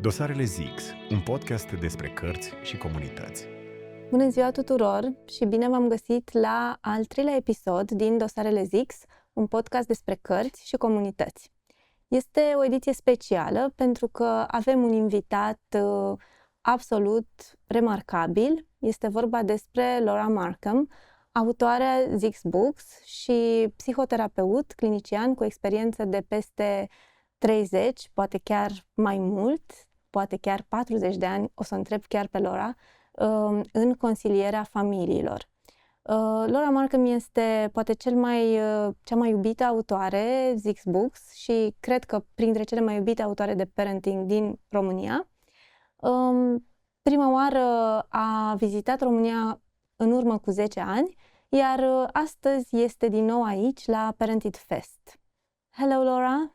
Dosarele ZYX, un podcast despre cărți și comunități. Bună ziua tuturor și bine v-am găsit la al treilea episod din Dosarele ZYX, un podcast despre cărți și comunități. Este o ediție specială pentru că avem un invitat absolut remarcabil. Este vorba despre Laura Markham, autoarea ZYX Books și psihoterapeut, clinician cu experiență de peste 30, poate chiar mai mult, poate chiar 40 de ani, o să întreb chiar pe Laura, în consilierea familiilor. Laura Markham este poate cea mai iubită autoare ZYX Books și cred că printre cele mai iubite autoare de parenting din România. Prima oară a vizitat România în urmă cu 10 ani, iar astăzi este din nou aici la Parented Fest. Hello Laura,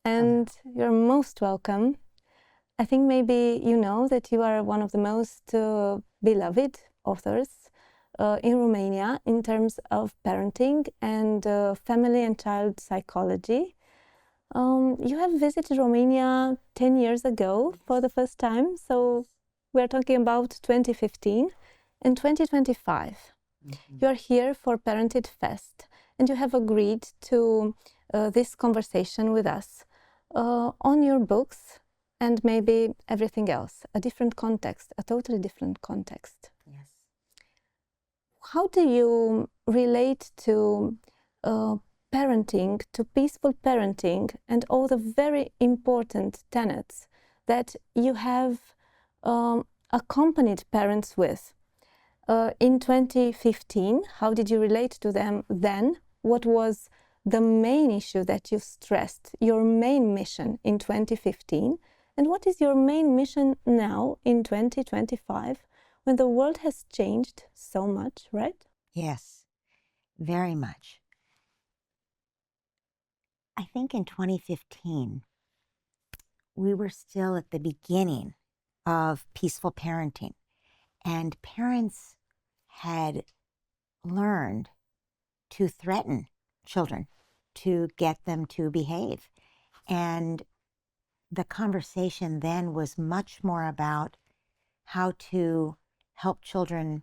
and you're most welcome. I think maybe you know that you are one of the most beloved authors in Romania in terms of parenting and family and child psychology. You have visited Romania 10 years ago for the first time, so we're talking about 2015 and 2025. You're here for Parented Fest and you have agreed to this conversation with us on your books and maybe everything else, a different context, a totally different context. Yes. How do you relate to parenting, to peaceful parenting, and all the very important tenets that you have accompanied parents with? In 2015, how did you relate to them then? What was the main issue that you stressed, your main mission in 2015? And what is your main mission now in 2025 when the world has changed so much, right? Yes, very much. I think in 2015, we were still at the beginning of peaceful parenting, and parents had learned to threaten children to get them to behave. And the conversation then was much more about how to help children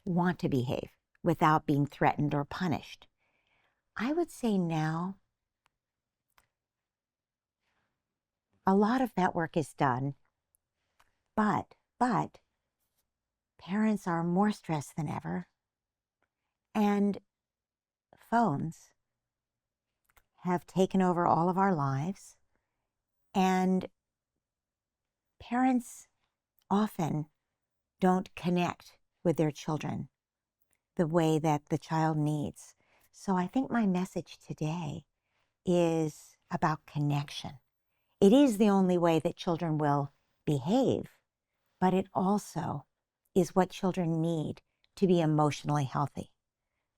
want to behave without being threatened or punished. I would say now, a lot of that work is done, but parents are more stressed than ever, and phones have taken over all of our lives, and parents often don't connect with their children the way that the child needs. So I think my message today is about connection. It is the only way that children will behave, but it also is what children need to be emotionally healthy,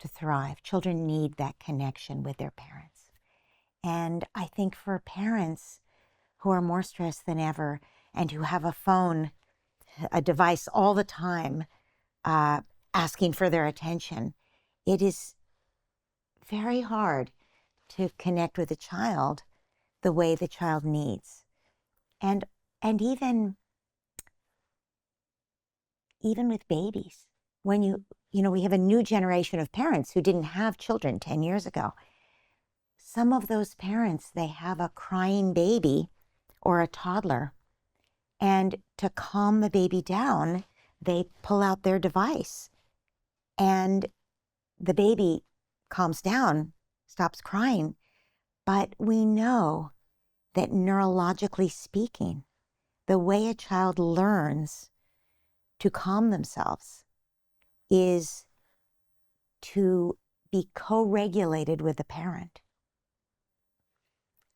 to thrive. Children need that connection with their parents. And I think for parents who are more stressed than ever and who have a phone, a device all the time, asking for their attention, it is very hard to connect with a child the way the child needs. And even with babies, when you know, we have a new generation of parents who didn't have children 10 years ago. Some of those parents, they have a crying baby or a toddler, and to calm the baby down, they pull out their device, and the baby calms down, stops crying. But we know that neurologically speaking, the way a child learns to calm themselves is to be co-regulated with the parent.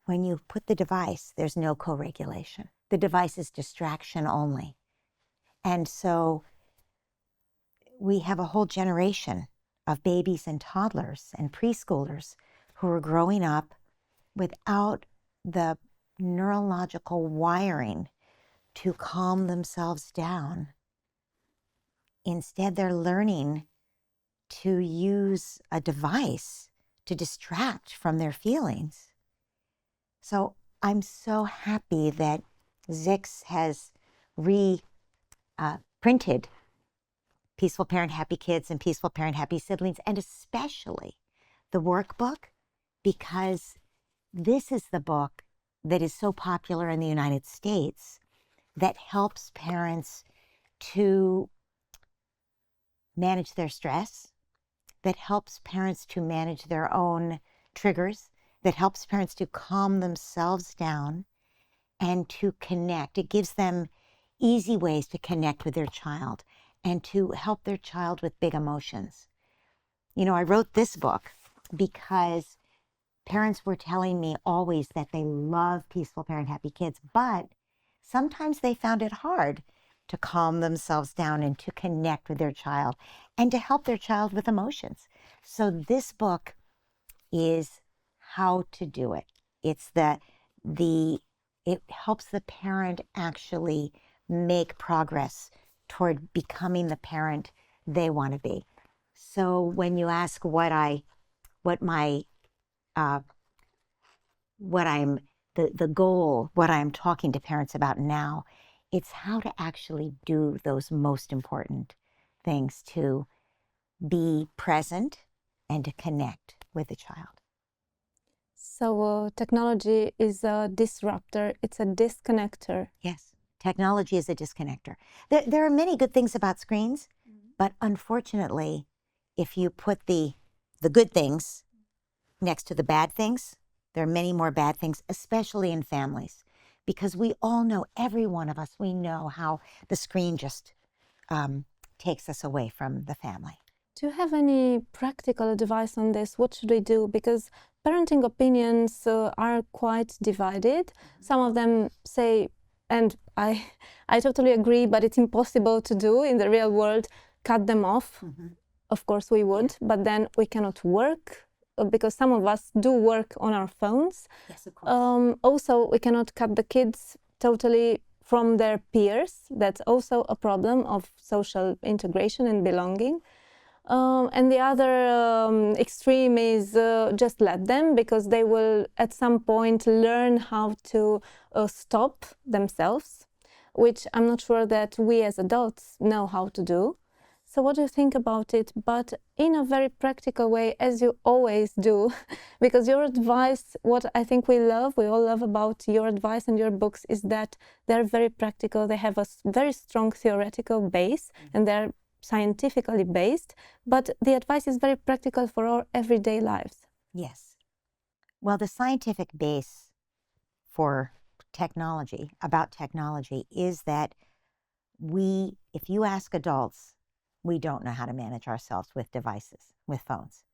When you put the device, there's no co-regulation. The device is distraction only. And so we have a whole generation of babies and toddlers and preschoolers who are growing up without the neurological wiring to calm themselves down. Instead, they're learning to use a device to distract from their feelings. So I'm so happy that ZYX has printed Peaceful Parent, Happy Kids and Peaceful Parent, Happy Siblings, and especially the workbook, because this is the book that is so popular in the United States that helps parents to manage their stress, that helps parents to manage their own triggers, that helps parents to calm themselves down and to connect. It gives them easy ways to connect with their child and to help their child with big emotions. You know, I wrote this book because parents were telling me always that they love Peaceful Parent, Happy Kids, but sometimes they found it hard to calm themselves down and to connect with their child and to help their child with emotions. So this book is how to do it. It's it helps the parent actually make progress toward becoming the parent they want to be. So when you ask the goal, what I'm talking to parents about now, it's how to actually do those most important things, to be present and to connect with the child. So technology is a disruptor, it's a disconnector. Yes, technology is a disconnector. There are many good things about screens, but unfortunately, if you put the good things next to the bad things, there are many more bad things, especially in families, because we all know, every one of us, we know how the screen just takes us away from the family. Do you have any practical advice on this? What should we do? Because parenting opinions are quite divided. Some of them say, and I totally agree, but it's impossible to do in the real world, cut them off. Of course we would, but then we cannot work because some of us do work on our phones. Yes, of course. Also, we cannot cut the kids totally from their peers. That's also a problem of social integration and belonging. And the other extreme is just let them, because they will at some point learn how to stop themselves, which I'm not sure that we as adults know how to do. So what do you think about it? But in a very practical way, as you always do, because your advice, what I think we all love about your advice and your books is that they're very practical. They have a very strong theoretical base and they're scientifically based, but the advice is very practical for our everyday lives. Yes. Well, the scientific base for technology, about technology, is that if you ask adults, we don't know how to manage ourselves with devices, with phones.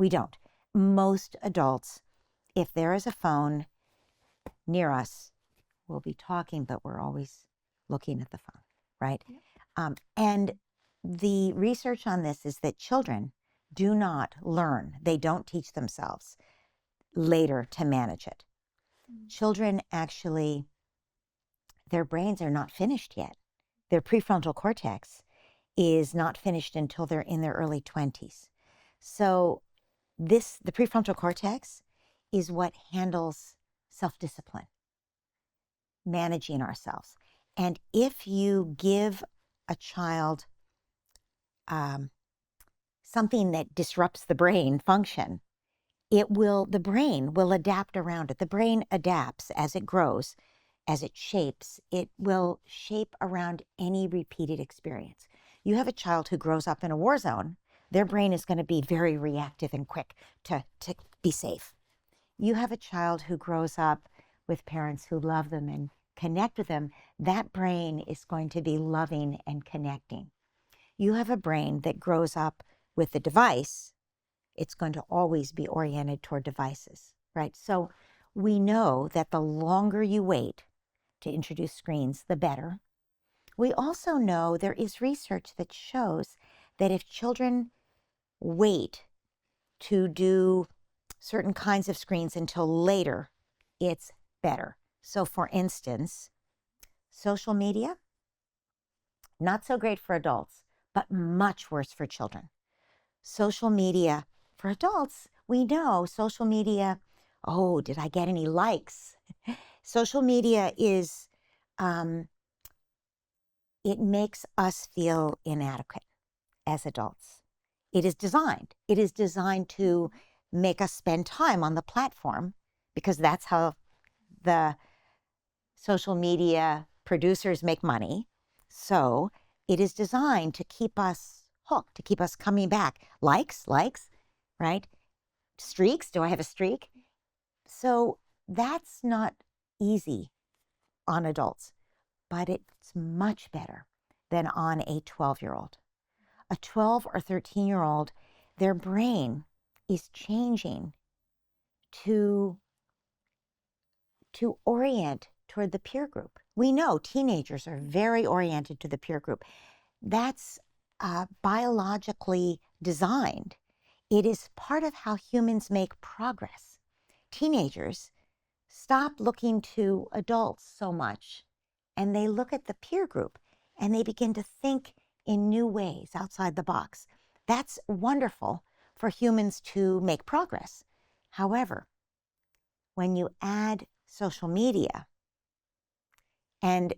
We don't. Most adults, if there is a phone near us, we'll be talking, but we're always looking at the phone, right? Yeah. And the research on this is that children do not learn, they don't teach themselves later to manage it. Children actually, their brains are not finished yet. Their prefrontal cortex is not finished until they're in their early 20s. So the prefrontal cortex is what handles self-discipline, managing ourselves. And if you give a child something that disrupts the brain function, the brain will adapt around it. The brain adapts as it grows, as it shapes. It will shape around any repeated experience. You have a child who grows up in a war zone, their brain is going to be very reactive and quick to be safe. You have a child who grows up with parents who love them and connect with them, that brain is going to be loving and connecting. You have a brain that grows up with a device, it's going to always be oriented toward devices, right? So we know that the longer you wait to introduce screens, the better. We also know there is research that shows that if children wait to do certain kinds of screens until later, it's better. So for instance, social media, not so great for adults, but much worse for children. Social media for adults, we know social media, oh, did I get any likes? Social media is it makes us feel inadequate as adults. It is designed to make us spend time on the platform, because that's how the social media producers make money. So it is designed to keep us hooked, to keep us coming back. Likes, right? Streaks, do I have a streak? So that's not easy on adults, but it's much better than on a 12-year-old. A 12 or 13-year-old, their brain is changing to orient toward the peer group. We know teenagers are very oriented to the peer group. That's biologically designed. It is part of how humans make progress. Teenagers stop looking to adults so much, and they look at the peer group, and they begin to think in new ways outside the box. That's wonderful for humans to make progress. However, when you add social media, and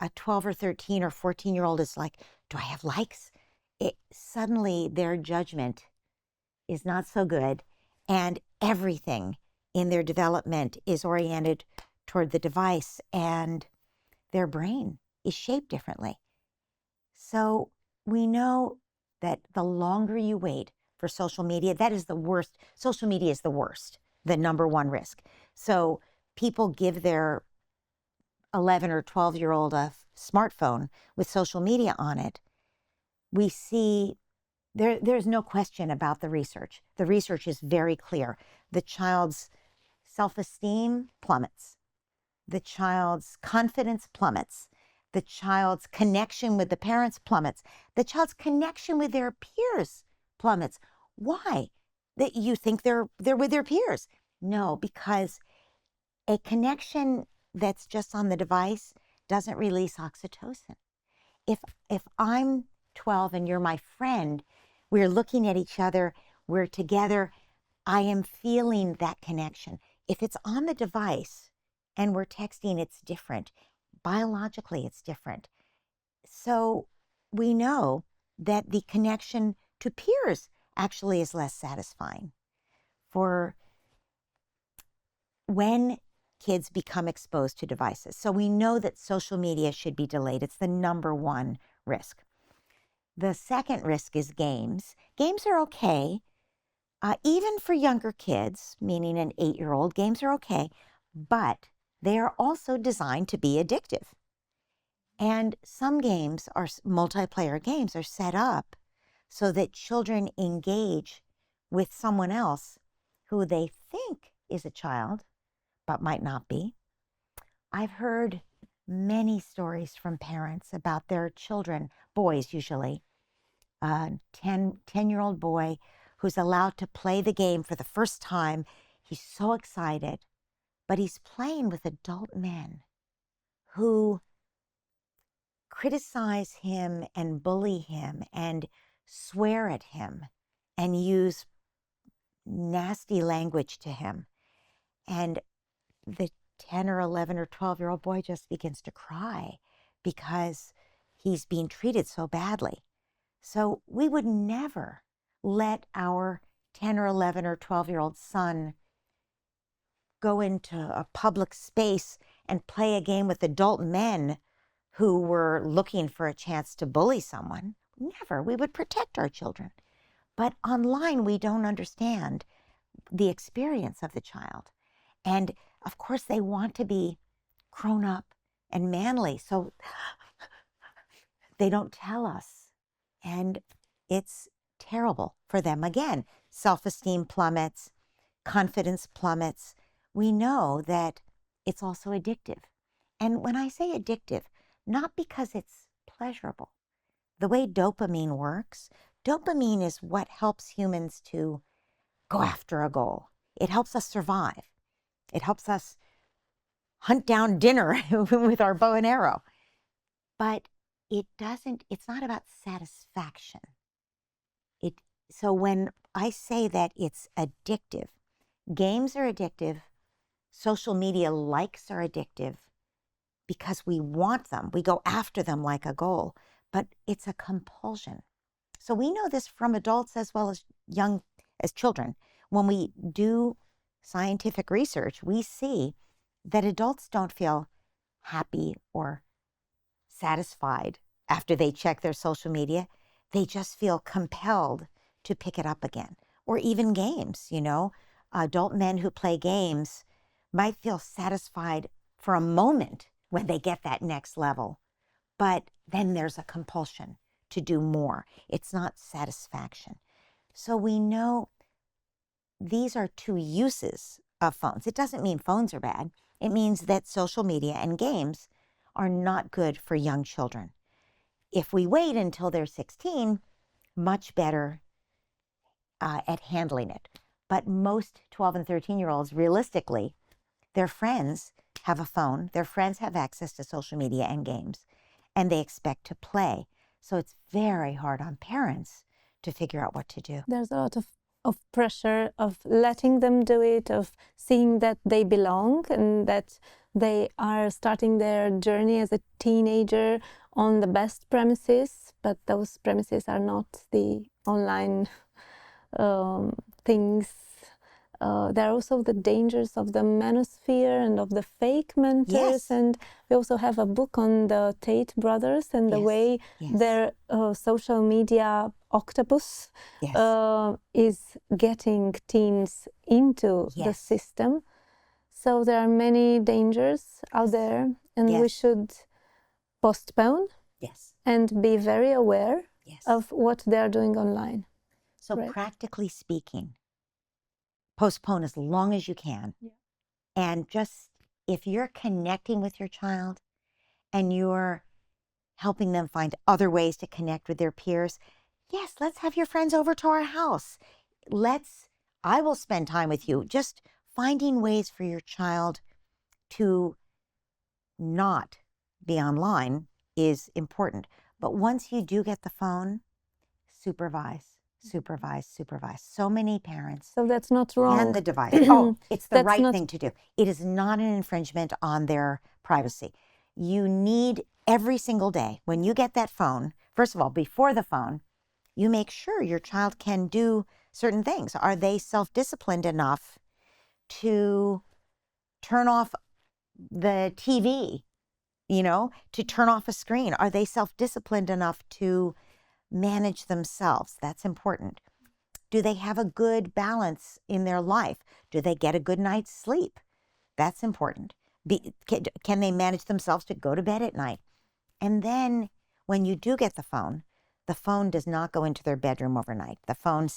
a 12 or 13 or 14-year-old is like, do I have likes? Suddenly their judgment is not so good, and everything in their development is oriented toward the device, and their brain is shaped differently. So we know that the longer you wait for social media, that is the worst. Social media is the worst, the number one risk. So people give their 11 or 12-year-old a smartphone with social media on it. We see there's no question about the research. The research is very clear. The child's self-esteem plummets. The child's confidence plummets. The child's connection with the parents plummets. The child's connection with their peers plummets. Why? That you think they're with their peers? No, because a connection that's just on the device doesn't release oxytocin. If I'm 12 and you're my friend, we're looking at each other, we're together, I am feeling that connection. If it's on the device and we're texting, it's different. Biologically, it's different. So we know that the connection to peers actually is less satisfying. For when kids become exposed to devices. So we know that social media should be delayed. It's the number one risk. The second risk is games. Games are okay. Even for younger kids, meaning an 8-year-old, games are okay, but they are also designed to be addictive. And some games, multiplayer games, are set up so that children engage with someone else who they think is a child, but might not be. I've heard many stories from parents about their children, boys usually, a 10-year-old boy who's allowed to play the game for the first time. He's so excited, but he's playing with adult men who criticize him and bully him and swear at him and use nasty language to him. And the 10 or 11 or 12-year-old boy just begins to cry because he's being treated so badly. So we would never let our 10 or 11 or 12-year-old son go into a public space and play a game with adult men who were looking for a chance to bully someone. Never. We would protect our children. But online, we don't understand the experience of the child. And of course, they want to be grown up and manly, so they don't tell us. And it's terrible for them. Again, self-esteem plummets, confidence plummets. We know that it's also addictive. And when I say addictive, not because it's pleasurable. The way dopamine works, dopamine is what helps humans to go after a goal. It helps us survive. It helps us hunt down dinner with our bow and arrow. But it's not about satisfaction. So when I say that it's addictive, games are addictive, social media likes are addictive, because we want them. We go after them like a goal, but it's a compulsion. So we know this from adults as well as children. When we do scientific research, we see that adults don't feel happy or satisfied after they check their social media. They just feel compelled to pick it up again. Or even games, adult men who play games might feel satisfied for a moment when they get that next level, but then there's a compulsion to do more. It's not satisfaction. So we know these are two uses of phones. It doesn't mean phones are bad. It means that social media and games are not good for young children. If we wait until they're 16, much better at handling it. But most 12 and 13-year-olds, realistically, their friends have a phone, their friends have access to social media and games, and they expect to play. So it's very hard on parents to figure out what to do. There's a lot of pressure of letting them do it, of seeing that they belong and that they are starting their journey as a teenager on the best premises, but those premises are not the online things. There are also the dangers of the manosphere and of the fake mentors. Yes. And we also have a book on the Tate brothers and the way their social media octopus is getting teens into the system. So there are many dangers out there, and we should postpone and be very aware of what they're doing online. So practically speaking, postpone as long as you can. And just, if you're connecting with your child and you're helping them find other ways to connect with their peers, yes, let's have your friends over to our house. I will spend time with you. Just finding ways for your child to not be online is important. But once you do get the phone, supervise. So many parents. So that's not wrong. And the device. It's the right thing to do. It is not an infringement on their privacy. You need every single day, when you get that phone, first of all, before the phone, you make sure your child can do certain things. Are they self-disciplined enough to turn off the TV, to turn off a screen? Are they self-disciplined enough to manage themselves? That's important. Do they have a good balance in their life? Do they get a good night's sleep? That's important. Can they manage themselves to go to bed at night? And then when you do get the phone does not go into their bedroom overnight. The phone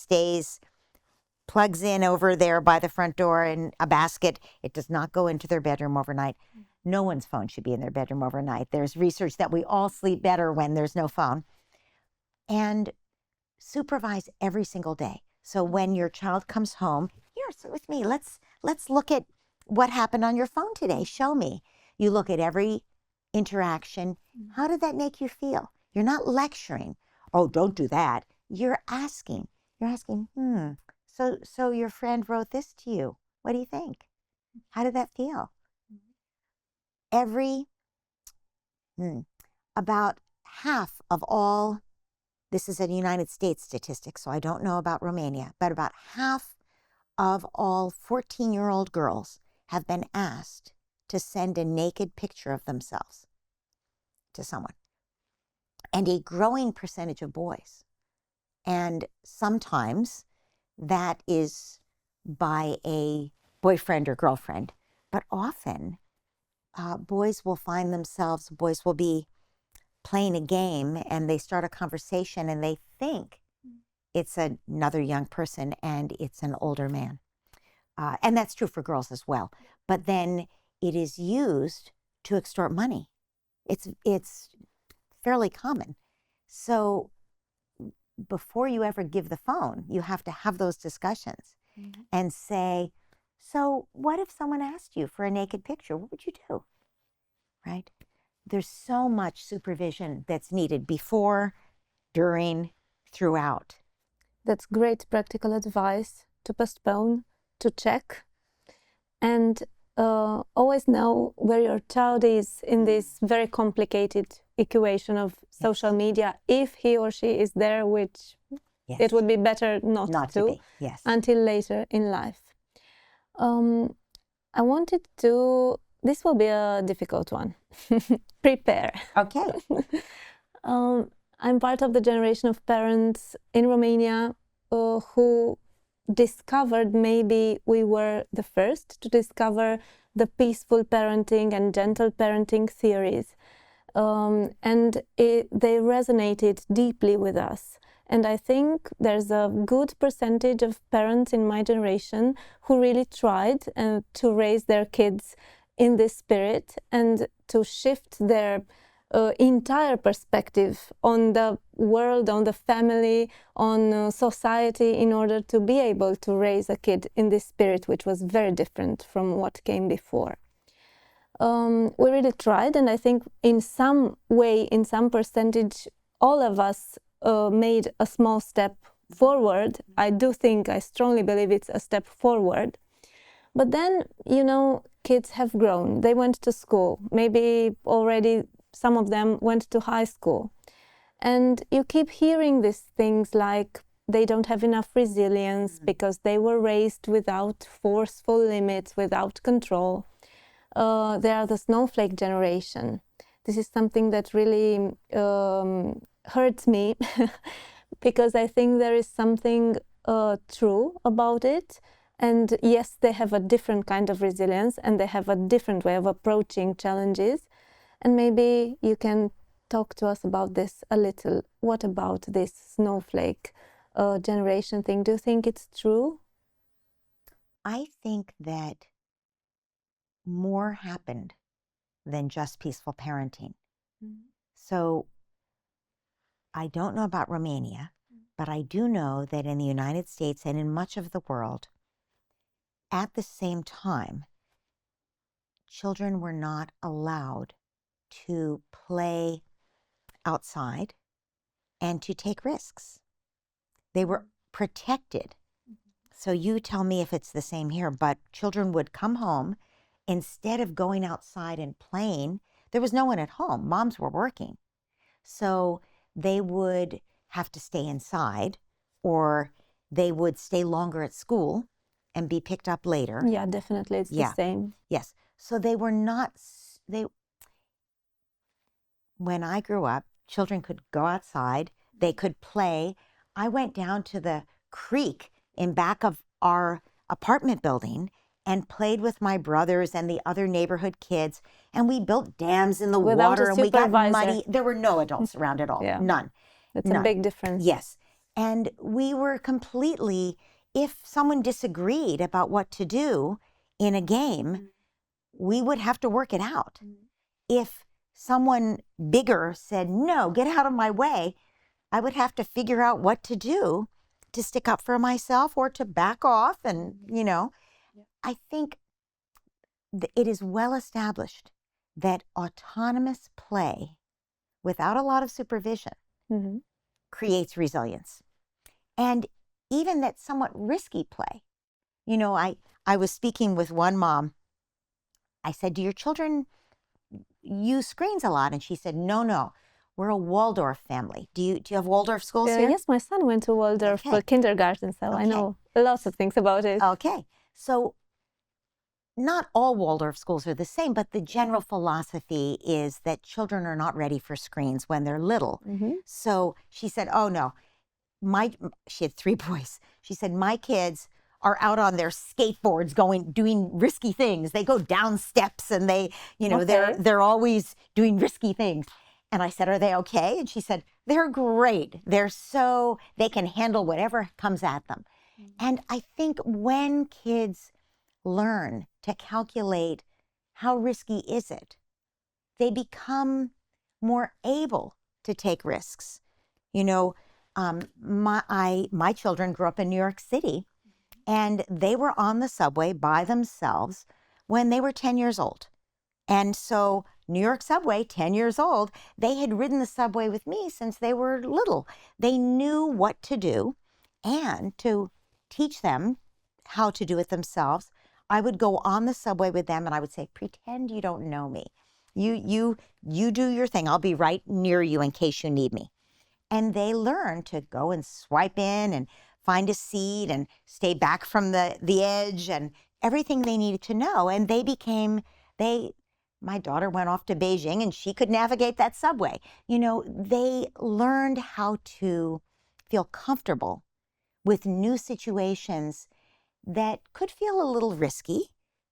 plugs in over there by the front door in a basket. It does not go into their bedroom overnight. No one's phone should be in their bedroom overnight. There's research that we all sleep better when there's no phone. And supervise every single day. So when your child comes home, here, sit with me. Let's look at what happened on your phone today. Show me. You look at every interaction. How did that make you feel? You're not lecturing. Oh, don't do that. You're asking. So your friend wrote this to you. What do you think? How did that feel? About half of all, this is a United States statistic, so I don't know about Romania, but about half of all 14-year-old girls have been asked to send a naked picture of themselves to someone, and a growing percentage of boys. And sometimes that is by a boyfriend or girlfriend, but often boys will be playing a game and they start a conversation and they think it's another young person and it's an older man. And that's true for girls as well. But then it is used to extort money. It's fairly common. So before you ever give the phone, you have to have those discussions and say, so what if someone asked you for a naked picture? What would you do? Right? There's so much supervision that's needed before, during, throughout. That's great practical advice, to postpone, to check. And always know where your child is in this very complicated equation of social media, if he or she is there, which it would be better not to be. Yes. Until later in life. I wanted to, this will be a difficult one, prepare. Okay. I'm part of the generation of parents in Romania who discovered, maybe we were the first to discover the peaceful parenting and gentle parenting theories. And they resonated deeply with us. And I think there's a good percentage of parents in my generation who really tried to raise their kids in this spirit and to shift their entire perspective on the world, on the family, on society, in order to be able to raise a kid in this spirit, which was very different from what came before. We really tried, and I think in some way, in some percentage, all of us made a small step forward. I strongly believe it's a step forward. But then, kids have grown. They went to school. Maybe already some of them went to high school. And you keep hearing these things like they don't have enough resilience because they were raised without forceful limits, without control. They are the snowflake generation. This is something that really hurts me because I think there is something true about it. And yes, they have a different kind of resilience and they have a different way of approaching challenges. And maybe you can talk to us about this a little. What about this snowflake generation thing? Do you think it's true? I think that more happened than just peaceful parenting. So I don't know about Romania, but I do know that in the United States and in much of the world, at the same time, children were not allowed to play outside and to take risks. They were protected. So you tell me if it's the same here, but children would come home. Instead of going outside and playing, there was no one at home. Moms were working. So they would have to stay inside, or they would stay longer at school and be picked up later. Yeah, definitely. It's the same. Yes. So they were not, when I grew up, children could go outside, they could play. I went down to the creek in back of our apartment building and played with my brothers and the other neighborhood kids. And we built dams in the water and we got muddy. There were no adults around at all. Yeah. None. That's a big difference. Yes. And we were completely, if someone disagreed about what to do in a game, we would have to work it out. If someone bigger said, no, get out of my way, I would have to figure out what to do to stick up for myself or to back off. And, I think it is well established that autonomous play without a lot of supervision creates resilience. And even that somewhat risky play. I was speaking with one mom. I said, do your children use screens a lot? And she said, no. We're a Waldorf family. Do you have Waldorf schools here? Yes, my son went to Waldorf kindergarten, so I know lots of things about it. Okay. So not all Waldorf schools are the same, but the general philosophy is that children are not ready for screens when they're little. So she said, oh no, she had 3 boys. She said, my kids are out on their skateboards doing risky things. They go down steps and they're always doing risky things. And I said, are they okay? And she said, they're great. They can handle whatever comes at them. And I think when kids learn to calculate how risky is it, they become more able to take risks. My children grew up in New York City, and they were on the subway by themselves when they were 10 years old. And so New York subway, 10 years old, they had ridden the subway with me since they were little. They knew what to do, and to teach them how to do it themselves, I would go on the subway with them and I would say, pretend you don't know me. You do your thing. I'll be right near you in case you need me. And they learn to go and swipe in and find a seat and stay back from the edge and everything they needed to know. And my daughter went off to Beijing and she could navigate that subway. They learned how to feel comfortable with new situations that could feel a little risky,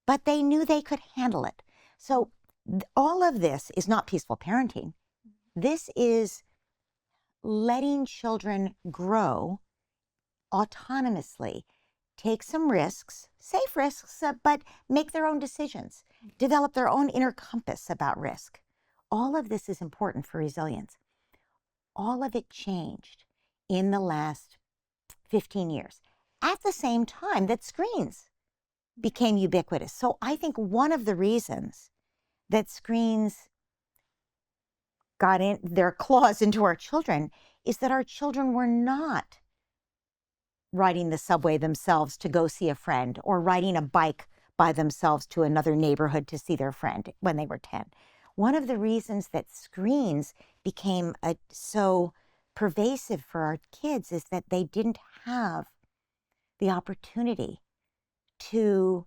but they knew they could handle it. So all of this is not peaceful parenting. This is letting children grow autonomously, take some risks, safe risks, but make their own decisions, develop their own inner compass about risk. All of this is important for resilience. All of it changed in the last 15 years at the same time that screens became ubiquitous. So I think one of the reasons that screens got in their claws into our children is that our children were not riding the subway themselves to go see a friend or riding a bike by themselves to another neighborhood to see their friend when they were 10. One of the reasons that screens became so pervasive for our kids is that they didn't have the opportunity to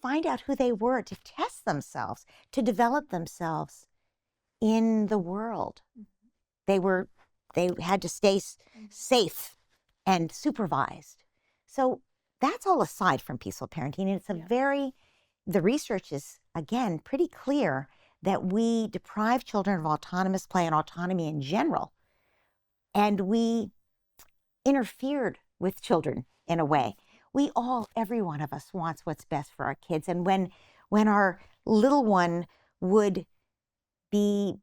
find out who they were, to test themselves, to develop themselves in the world. They had to stay safe and supervised. So that's all aside from peaceful parenting. And it's the research is, again, pretty clear that we deprive children of autonomous play and autonomy in general. And we interfered with children in a way. Every one of us wants what's best for our kids. And when our little one would be,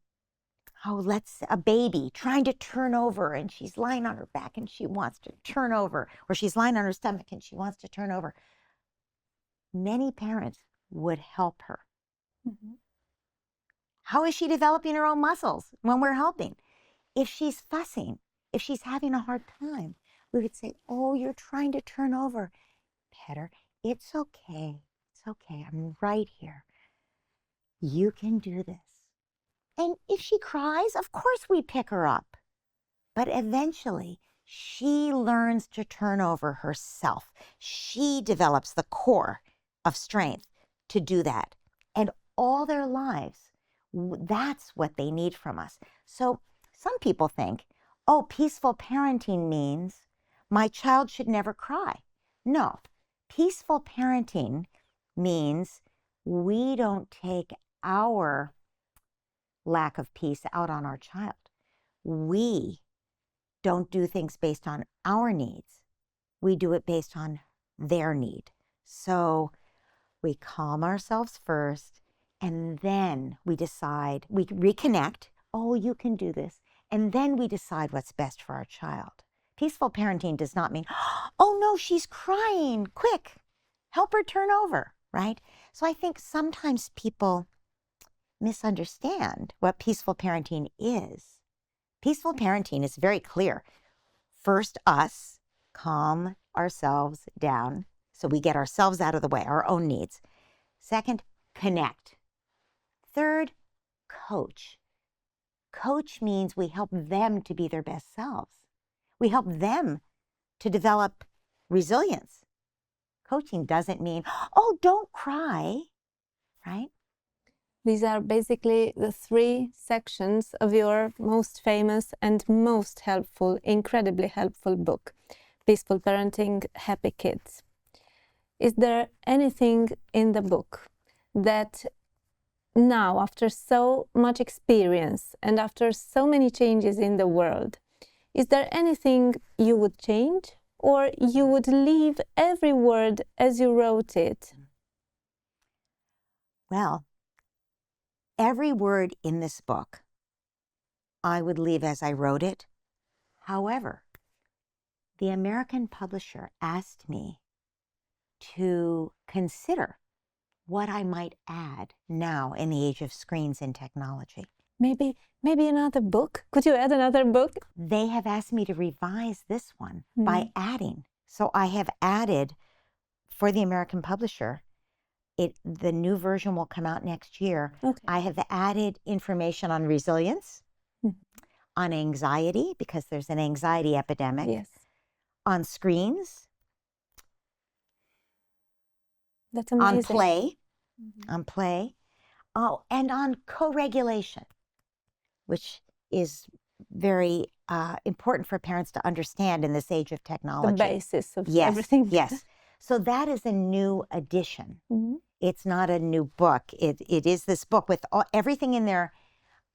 a baby trying to turn over and she's lying on her back and she wants to turn over, or she's lying on her stomach and she wants to turn over, many parents would help her. Mm-hmm. How is she developing her own muscles when we're helping? If she's fussing, if she's having a hard time, we would say, oh, you're trying to turn over. Pet her. It's okay. It's okay. I'm right here. You can do this. And if she cries, of course we pick her up. But eventually, she learns to turn over herself. She develops the core of strength to do that. And all their lives, that's what they need from us. So some people think, oh, peaceful parenting means my child should never cry. No, peaceful parenting means we don't take our lack of peace out on our child. We don't do things based on our needs. We do it based on their need. So we calm ourselves first, and then we decide, we reconnect, oh, you can do this. And then we decide what's best for our child. Peaceful parenting does not mean, oh no, she's crying, quick, help her turn over, right? So I think sometimes people misunderstand what peaceful parenting is. Peaceful parenting is very clear. First, us, calm ourselves down so we get ourselves out of the way, our own needs. Second, connect. Third, coach. Coach means we help them to be their best selves. We help them to develop resilience. Coaching doesn't mean, oh, don't cry, right? These are basically the 3 sections of your most famous and most helpful, incredibly helpful book, Peaceful Parenting, Happy Kids. Is there anything in the book that now, after so much experience and after so many changes in the world, is there anything you would change, or you would leave every word as you wrote it? Well, every word in this book I would leave as I wrote it. However, the American publisher asked me to consider what I might add now in the age of screens and technology. Maybe another book? Could you add another book? They have asked me to revise this one by adding. So I have added for the American publisher. The new version will come out next year. Okay. I have added information on resilience, on anxiety, because there's an anxiety epidemic, Yes. on screens, That's amazing. on play, oh, and on co-regulation, which is very important for parents to understand in this age of technology. The basis of Yes, everything. yes. So that is a new addition. Mhm. It's not a new book. It is this book with everything in there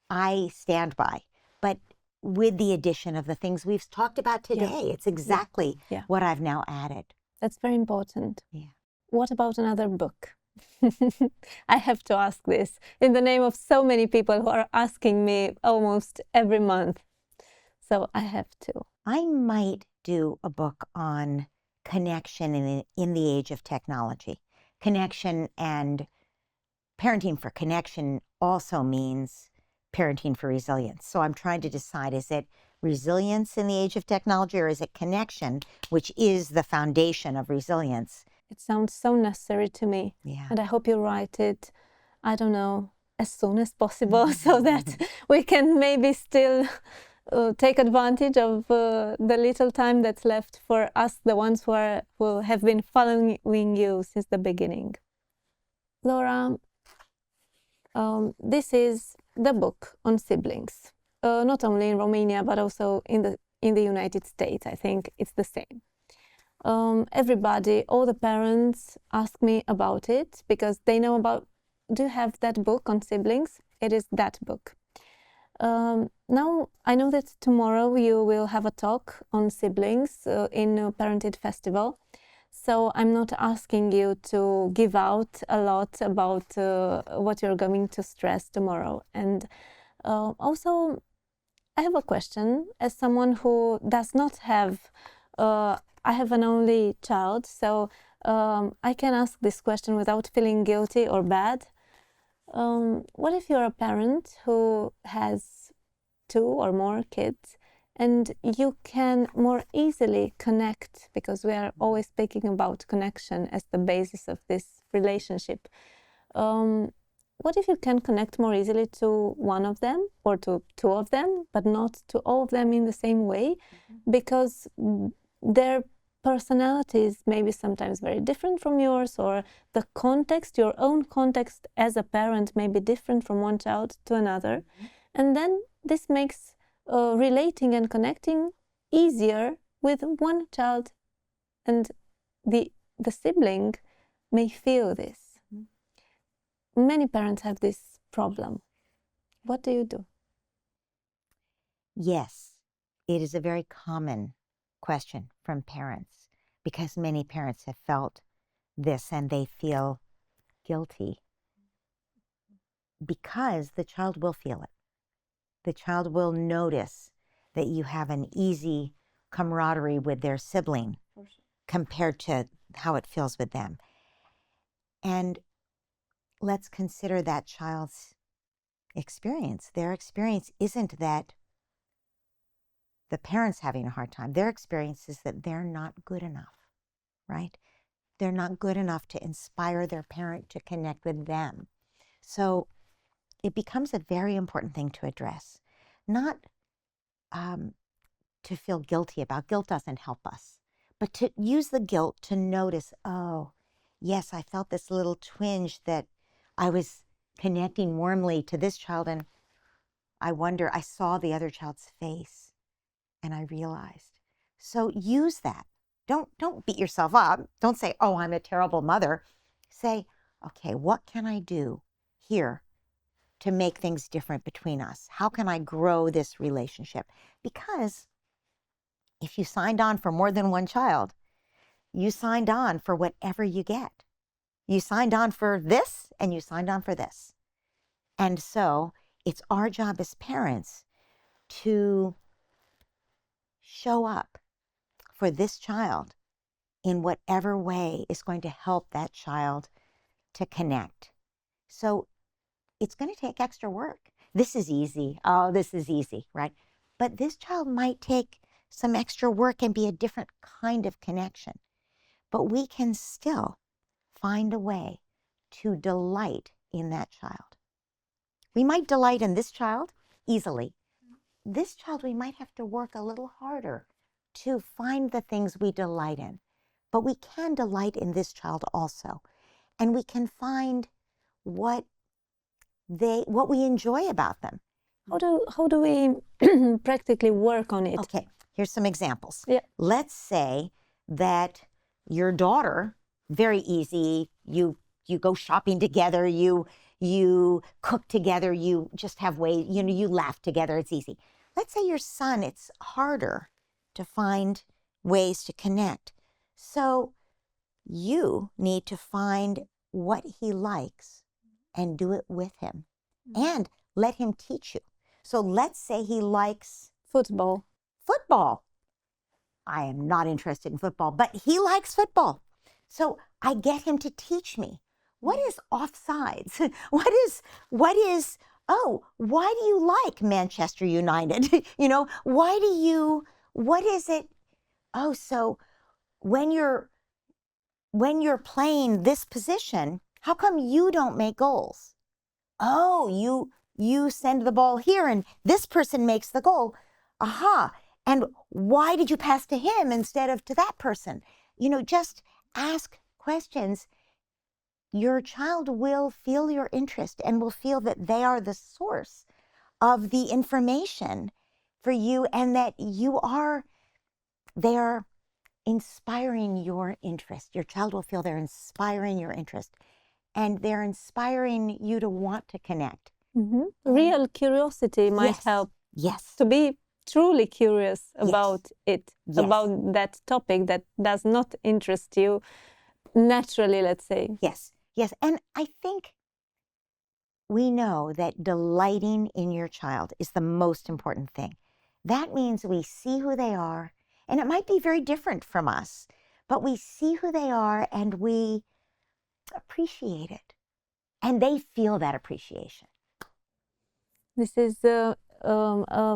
I stand by, but with the addition of the things we've talked about today. It's exactly what I've now added. That's very important. Yeah. What about another book? I have to ask this in the name of so many people who are asking me almost every month. So I have to. I might do a book on connection in the age of technology. Connection and parenting for connection also means parenting for resilience. So I'm trying to decide, is it resilience in the age of technology, or is it connection, which is the foundation of resilience? It sounds so necessary to me. Yeah. And I hope you write it, I don't know, as soon as possible so that we can maybe still take advantage of the little time that's left for us, the ones who have been following you since the beginning. Laura, this is the book on siblings, not only in Romania, but also in the United States. I think it's the same. Everybody, all the parents ask me about it because they know about, do you have that book on siblings? It is that book. Now, I know that tomorrow you will have a talk on siblings in a Parented Festival. So I'm not asking you to give out a lot about what you're going to stress tomorrow. And also, I have a question. As someone who does not have, I have an only child, so I can ask this question without feeling guilty or bad. What if you're a parent who has 2 or more kids, and you can more easily connect, because we are always speaking about connection as the basis of this relationship. What if you can connect more easily to one of them or to 2 of them, but not to all of them in the same way? Because their personalities may be sometimes very different from yours, or the context, your own context as a parent may be different from one child to another. And then this makes relating and connecting easier with one child, and the sibling may feel this. Many parents have this problem. What do you do? Yes, it is a very common question from parents, because many parents have felt this and they feel guilty because the child will feel it. The child will notice that you have an easy camaraderie with their sibling compared to how it feels with them. And let's consider that child's experience. Their experience isn't that the parent's having a hard time. Their experience is that they're not good enough, right? They're not good enough to inspire their parent to connect with them. So it becomes a very important thing to address. Not to feel guilty about. Guilt doesn't help us. But to use the guilt to notice, oh, yes, I felt this little twinge that I was connecting warmly to this child, and I saw the other child's face, and I realized. So use that. Don't beat yourself up. Don't say, oh, I'm a terrible mother. Say, okay, what can I do here to make things different between us? How can I grow this relationship? Because if you signed on for more than one child, you signed on for whatever you get. You signed on for this, and you signed on for this. And so it's our job as parents to show up for this child in whatever way is going to help that child to connect. So it's going to take extra work. This is easy. Oh, this is easy, right? But this child might take some extra work and be a different kind of connection. but we can still find a way to delight in that child. We might delight in this child easily. This child, we might have to work a little harder to find the things we delight in. But we can delight in this child also. And we can find what we enjoy about them. How do we practically work on it? Okay, here's some examples. Yeah. Let's say that your daughter, very easy, you go shopping together, you cook together, you just have ways, you laugh together, it's easy. Let's say your son, it's harder to find ways to connect. So you need to find what he likes and do it with him and let him teach you. So let's say he likes Football. I am not interested in football, but he likes football. So I get him to teach me. What is offsides? What is, why do you like Manchester United? What is it? Oh, so when you're playing this position, how come you don't make goals? Oh, you send the ball here and this person makes the goal. Aha. And why did you pass to him instead of to that person? Just ask questions. Your child will feel your interest and will feel that they are the source of the information for you and that they are inspiring your interest. Your child will feel they're inspiring your interest and they're inspiring you to want to connect. Mm-hmm. Real curiosity might help. Yes. To be truly curious about it, Yes. about that topic that does not interest you naturally, let's say. Yes. And I think we know that delighting in your child is the most important thing. That means we see who they are, and it might be very different from us, but we see who they are and we appreciate it. And they feel that appreciation. This is a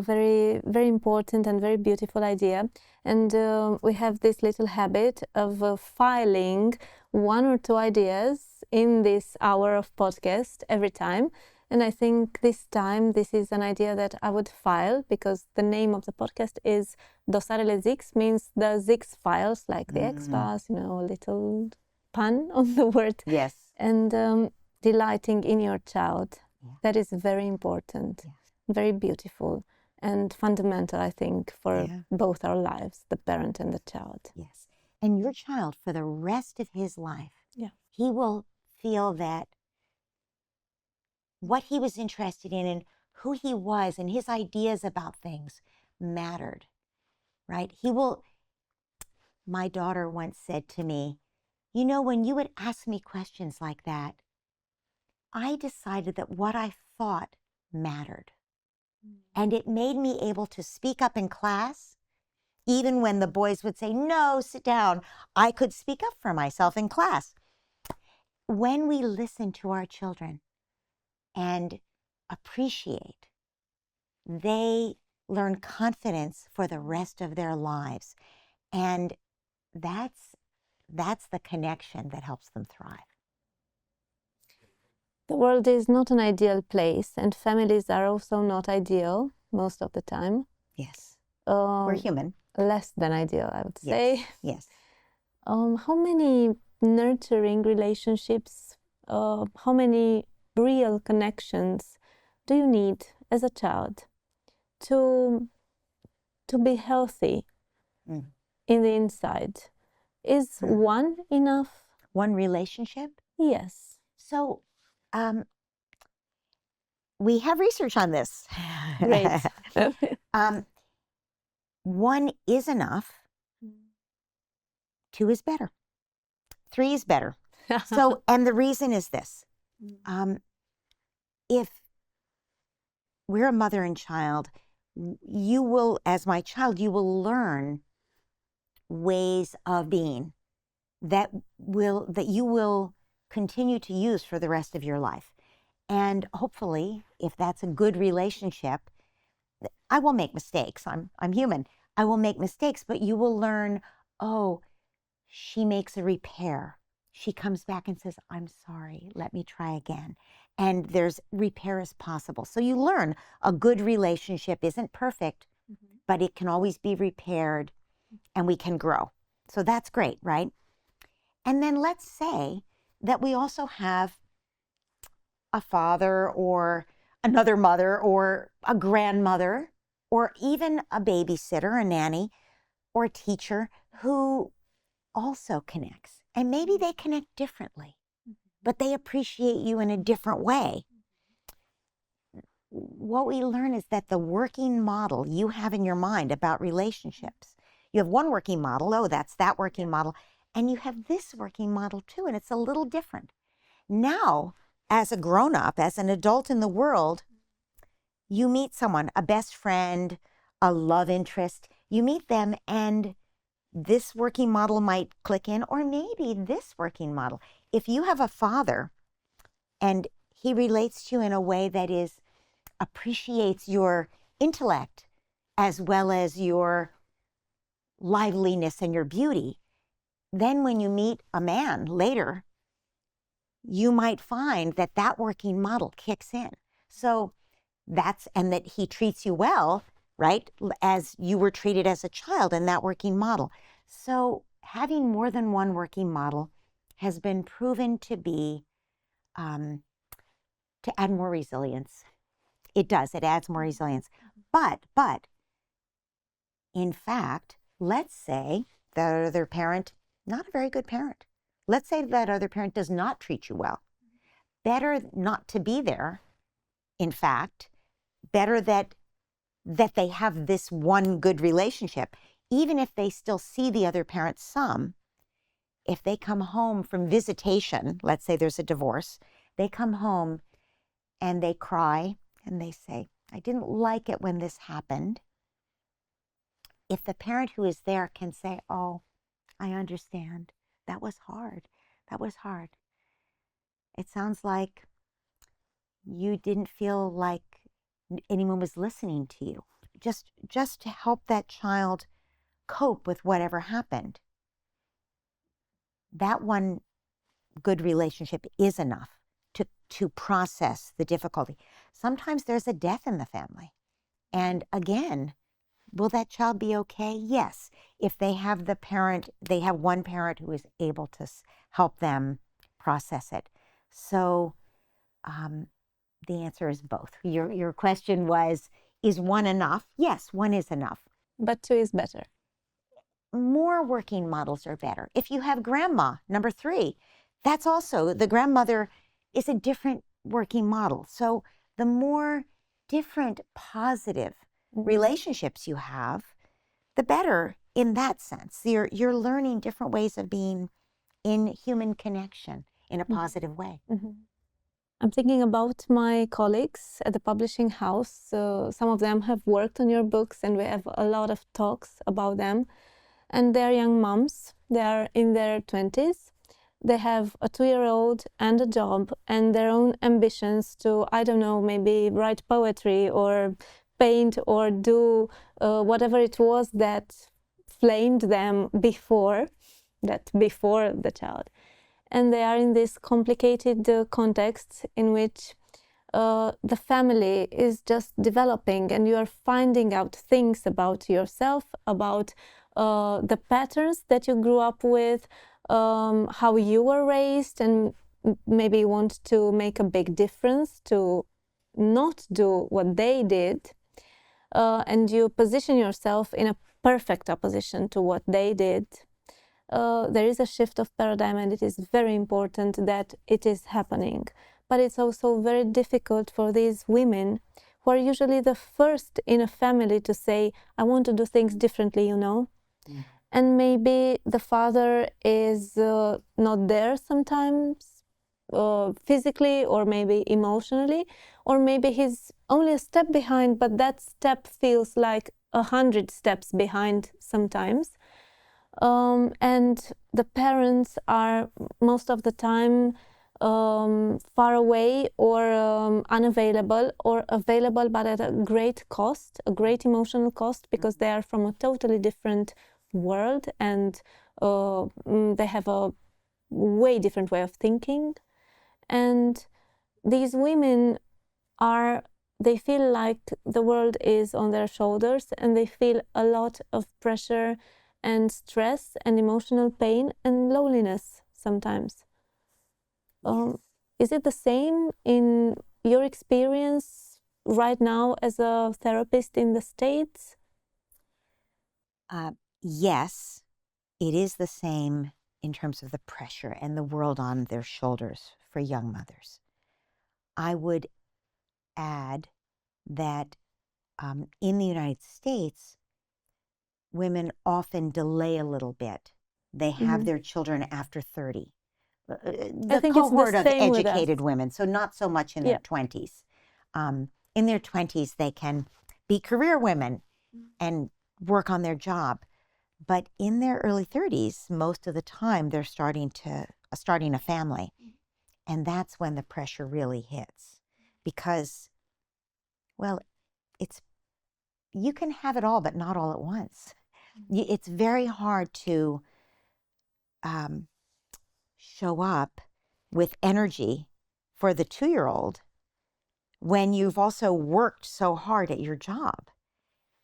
very, very important and very beautiful idea. And we have this little habit of filing 1 or 2 ideas in this hour of podcast every time. And I think this time this is an idea that I would file because the name of the podcast is Dosarele ZYX, means the ZYX files, like the X-Files, a little pun on the word. Yes. And delighting in your child. Yeah. That is very important, very beautiful and fundamental, I think, for both our lives, the parent and the child. Yes. And your child, for the rest of his life, he will feel that what he was interested in and who he was and his ideas about things mattered, right? My daughter once said to me, when you would ask me questions like that, I decided that what I thought mattered. And it made me able to speak up in class, even when the boys would say, no, sit down. I could speak up for myself in class. When we listen to our children and appreciate, they learn confidence for the rest of their lives. And that's the connection that helps them thrive. The world is not an ideal place, and families are also not ideal most of the time. Yes. We're human. Less than ideal, I would say. Yes. How many nurturing relationships, how many real connections do you need as a child to be healthy in the inside? Is one enough? One relationship? Yes. So, we have research on this. Great. 1 is enough. 2 is better. 3 is better. So, and the reason is this. If we're a mother and child, you will, as my child, you will learn ways of being that you will continue to use for the rest of your life. And hopefully, if that's a good relationship, I will make mistakes. I'm human. I will make mistakes, but you will learn, she makes a repair. She comes back and says, I'm sorry, let me try again. And there's repair is possible. So you learn a good relationship isn't perfect, but it can always be repaired and we can grow. So that's great, right? And then let's say that we also have a father or another mother or a grandmother or even a babysitter, a nanny, or a teacher who also connects. And maybe they connect differently, but they appreciate you in a different way. What we learn is that the working model you have in your mind about relationships, you have one working model, oh, that's that working model, and you have this working model too, and it's a little different. Now, as a grown-up, as an adult in the world, you meet someone, a best friend, a love interest, you meet them and this working model might click in, or maybe this working model. If you have a father and he relates to you in a way that appreciates your intellect as well as your liveliness and your beauty, then when you meet a man later, you might find that that working model kicks in. So and that he treats you well, right? As you were treated as a child in that working model. So having more than one working model has been proven to be, to add more resilience. It does, it adds more resilience. But, in fact, let's say that other parent, not a very good parent. Let's say that other parent does not treat you well. Better not to be there, in fact, better that they have this one good relationship, even if they still see the other parent some. If they come home from visitation, let's say there's a divorce, they come home and they cry and they say, I didn't like it when this happened. If the parent who is there can say, oh, I understand, that was hard, that was hard. It sounds like you didn't feel like anyone was listening to you. Just to help that child cope with whatever happened. That one good relationship is enough to process the difficulty. Sometimes there's a death in the family. And again, will that child be okay? Yes. If they have one parent who is able to help them process it. So the answer is both. Your question was, is one enough? Yes, one is enough. But two is better. More working models are better. If you have grandma, number 3, that's also, the grandmother is a different working model. So the more different positive relationships you have, the better in that sense. You're learning different ways of being in human connection in a positive way. I'm thinking about my colleagues at the publishing house. Some of them have worked on your books and we have a lot of talks about them. And they're young moms. They are in their 20s. They have a 2-year-old and a job and their own ambitions to, I don't know, maybe write poetry or paint or do whatever it was that flamed them before the child. And they are in this complicated context in which the family is just developing and you are finding out things about yourself, about the patterns that you grew up with, how you were raised, and maybe you want to make a big difference to not do what they did, and you position yourself in a perfect opposition to what they did. There is a shift of paradigm and it is very important that it is happening. But it's also very difficult for these women who are usually the first in a family to say, I want to do things differently, you know. And maybe the father is not there sometimes physically or maybe emotionally, or maybe he's only a step behind, but that step feels like 100 steps behind sometimes. And the parents are most of the time far away or unavailable, or available but at a great cost, a great emotional cost, because they are from a totally different world, and they have a way different way of thinking. And these women they feel like the world is on their shoulders, and they feel a lot of pressure and stress and emotional pain and loneliness sometimes. Is it the same in your experience right now as a therapist in the States? Yes, it is the same in terms of the pressure and the world on their shoulders for young mothers. I would add that in the United States, women often delay a little bit. They have their children after 30. The cohort of educated women, so not so much in their 20s. In their 20s, they can be career women and work on their job. But in their early 30s, most of the time, they're starting a family. And that's when the pressure really hits. Because, well, you can have it all, but not all at once. It's very hard to show up with energy for the 2-year-old when you've also worked so hard at your job.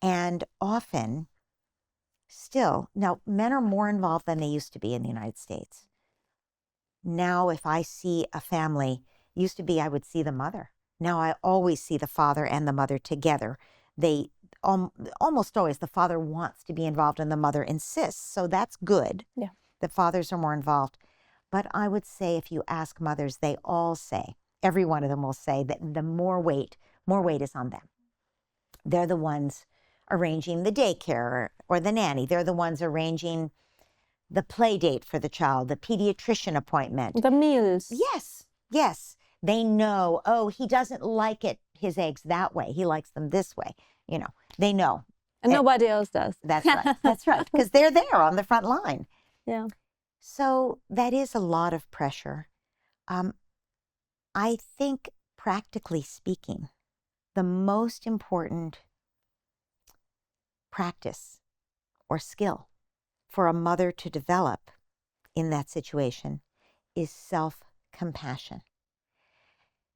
And often, still, now men are more involved than they used to be in the United States. Now, if I see a family, used to be I would see the mother. Now I always see the father and the mother together. They almost always, the father wants to be involved and the mother insists. So that's good. Yeah. The fathers are more involved. But I would say if you ask mothers, they all say, every one of them will say that the more weight is on them. They're the ones arranging the daycare or the nanny. They're the ones arranging the play date for the child, the pediatrician appointment. The meals. Yes. They know, he doesn't like his eggs that way. He likes them this way. They know. And nobody else does. That's right. That's right. Because they're there on the front line. Yeah. So that is a lot of pressure. I think, practically speaking, the most important practice or skill for a mother to develop in that situation is self-compassion.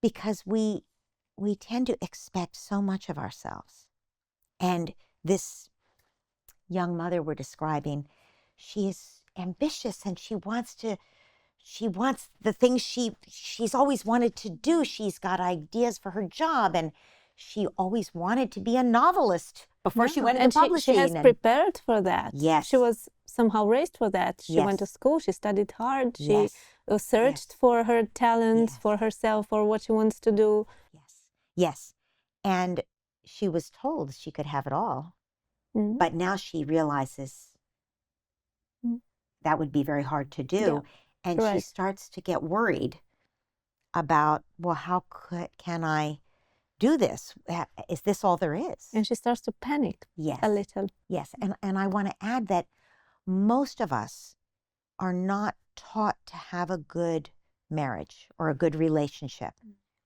Because we tend to expect so much of ourselves. And this young mother we're describing, she is ambitious and she wants the things she's always wanted to do. She's got ideas for her job, and she always wanted to be a novelist before she went into publishing. She has prepared for that. Yes. She was somehow raised for that. She went to school, she studied hard, she searched for her talents, for herself, for what she wants to do. Yes. And she was told she could have it all. But now she realizes that would be very hard to do. Yeah. And she starts to get worried about, well, how can I do this? Is this all there is? And she starts to panic a little. Yes. And I want to add that most of us are not taught to have a good marriage or a good relationship.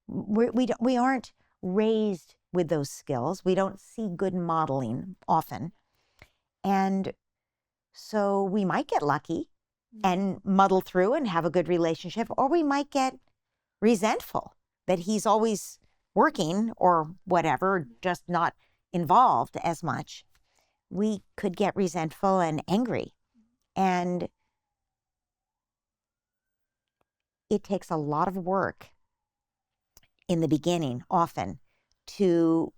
We aren't raised with those skills. We don't see good modeling often. And so we might get lucky and muddle through and have a good relationship, or we might get resentful that he's always working or whatever, just not involved as much. We could get resentful and angry. And it takes a lot of work in the beginning, often, to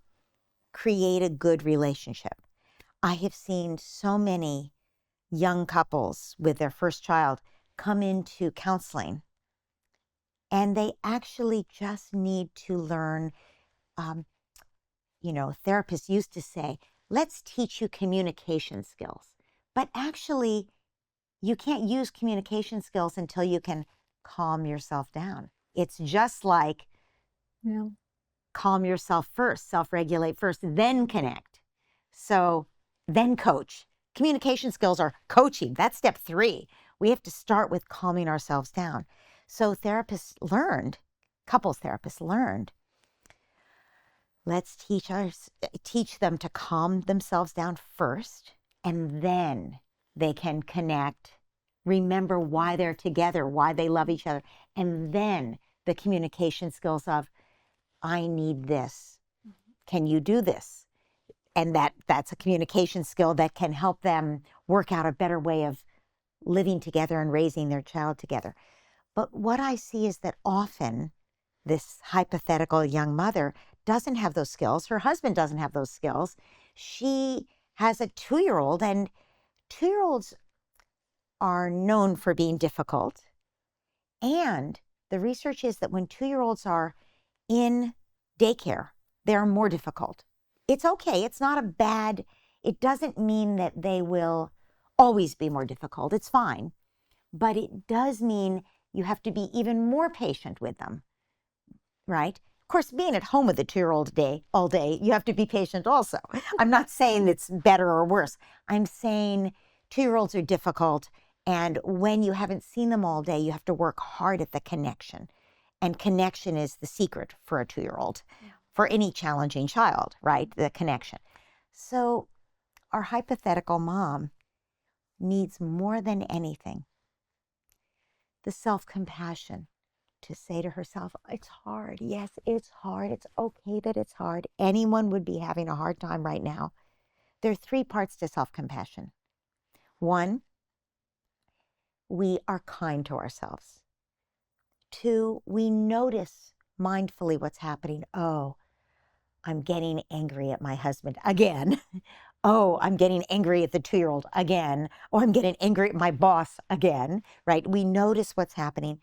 create a good relationship. I have seen so many young couples with their first child come into counseling, and they actually just need to learn, therapists used to say, let's teach you communication skills. But actually, you can't use communication skills until you can calm yourself down. It's just like calm yourself first, self-regulate first, then connect. So then coach. Communication skills are coaching. That's step 3. We have to start with calming ourselves down. So couples therapists learned, let's teach them to calm themselves down first, and then they can connect, remember why they're together, why they love each other, and then the communication skills of, I need this. Can you do this? And that's a communication skill that can help them work out a better way of living together and raising their child together. But what I see is that often this hypothetical young mother doesn't have those skills. Her husband doesn't have those skills. She has a 2-year-old, and 2-year-olds are known for being difficult. And the research is that when 2-year-olds are in daycare, they are more difficult. It's okay. It's not it doesn't mean that they will always be more difficult. It's fine. But it does mean you have to be even more patient with them, right? Of course, being at home with a 2-year-old all day, you have to be patient also. I'm not saying it's better or worse. I'm saying 2-year-olds are difficult. And when you haven't seen them all day, you have to work hard at the connection. And connection is the secret for a 2-year-old, for any challenging child, right? The connection. So our hypothetical mom needs more than anything the self-compassion to say to herself, it's hard. Yes, it's hard. It's okay that it's hard. Anyone would be having a hard time right now. There are 3 parts to self-compassion. 1, we are kind to ourselves. 2, we notice mindfully what's happening. Oh, I'm getting angry at my husband again. Oh, I'm getting angry at the 2-year-old again. Or I'm getting angry at my boss again, right? We notice what's happening.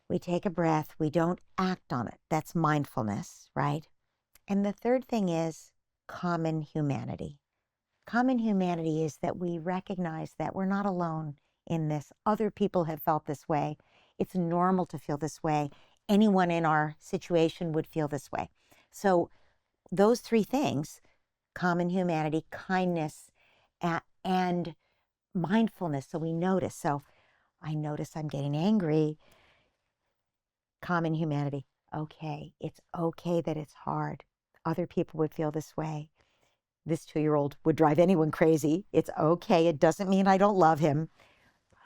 We take a breath. We don't act on it. That's mindfulness, right? And the third thing is common humanity. Common humanity is that we recognize that we're not alone in this. Other people have felt this way. It's normal to feel this way. Anyone in our situation would feel this way. So those 3 things, common humanity, kindness, and mindfulness. So we notice. So I notice I'm getting angry. Common humanity. Okay, it's okay that it's hard. Other people would feel this way. This 2-year-old would drive anyone crazy. It's okay. It doesn't mean I don't love him.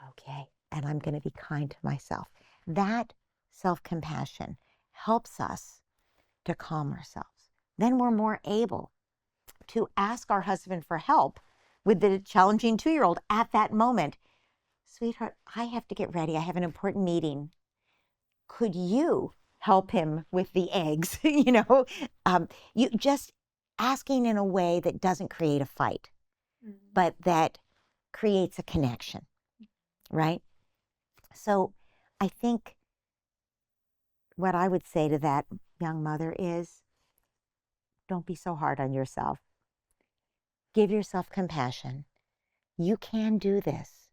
Okay, and I'm going to be kind to myself. That self-compassion helps us to calm ourselves. Then we're more able to ask our husband for help with the challenging 2-year-old at that moment. Sweetheart, I have to get ready. I have an important meeting. Could you help him with the eggs? You just asking in a way that doesn't create a fight, but that creates a connection, right? So I think what I would say to that young mother is, don't be so hard on yourself. Give yourself compassion. You can do this.